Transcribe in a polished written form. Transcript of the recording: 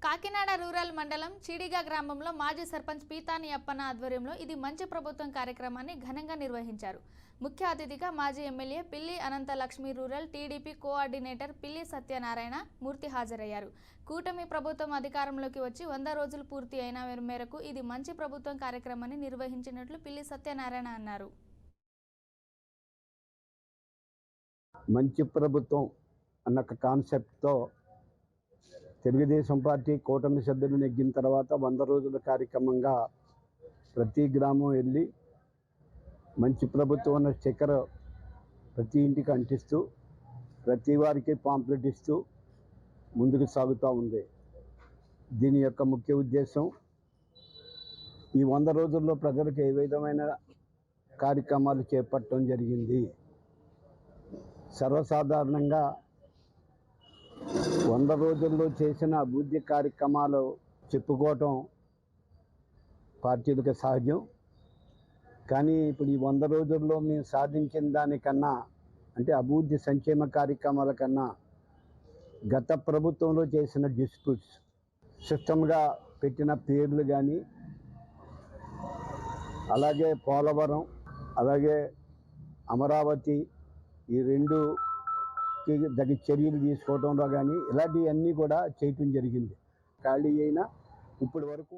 Kakinada rural మండలం చీడిగా గ్రామంలో మాజీ సర్పంచ్ పీతాని అప్పన్న ఆధ్వర్యంలో ఇది మంచి ప్రభుత్వం కార్యక్రమాన్ని ఘనంగా నిర్వహించారు. ముఖ్య అతిథిగా మాజీ ఎమ్మెల్యే పిల్లి అనంత లక్ష్మి, రూరల్ టీడీపీ కోఆర్డినేటర్ పిల్లి సత్యనారాయణ మూర్తి హాజరయ్యారు. కూటమి ప్రభుత్వం అధికారంలోకి వచ్చి 100 రోజులు పూర్తి అయిన మేరకు ఇది మంచి ప్రభుత్వం కార్యక్రమాన్ని నిర్వహించినట్లు పిల్లి సత్యనారాయణ అన్నారు. మంచి ప్రభుత్వం అన్న కాన్సెప్ట్తో తెలుగుదేశం పార్టీ కూటమి సభ్యులు నెగ్గిన తర్వాత 100 రోజుల కార్యక్రమంగా ప్రతి గ్రామం వెళ్ళి మంచి ప్రభుత్వం అన్న స్టిక్కర్ ప్రతి ఇంటికి అంటిస్తూ ప్రతి వారికి పాంప్లెట్ ఇస్తూ ముందుకు సాగుతూ ఉంది. దీని యొక్క ముఖ్య ఉద్దేశం ఈ 100 రోజుల్లో ప్రజలకు ఏ విధమైన కార్యక్రమాలు చేపట్టడం జరిగింది. సర్వసాధారణంగా 100 రోజుల్లో చేసిన అభివృద్ధి కార్యక్రమాలు చెప్పుకోవటం పార్టీలకు సహజం. కానీ ఇప్పుడు ఈ 100 రోజుల్లో మేము సాధించిన దానికన్నా అంటే అభివృద్ధి సంక్షేమ కార్యక్రమాల కన్నా గత ప్రభుత్వంలో చేసిన డిస్ప్యూట్స్ సిస్టమ్గా పెట్టిన పేర్లు కానీ అలాగే పోలవరం అలాగే అమరావతి ఈ రెండు తగిన చర్యలు తీసుకోవడంలో కానీ ఇలాంటివన్నీ కూడా చేయటం జరిగింది. ఖాళీ అయినా ఇప్పటి వరకు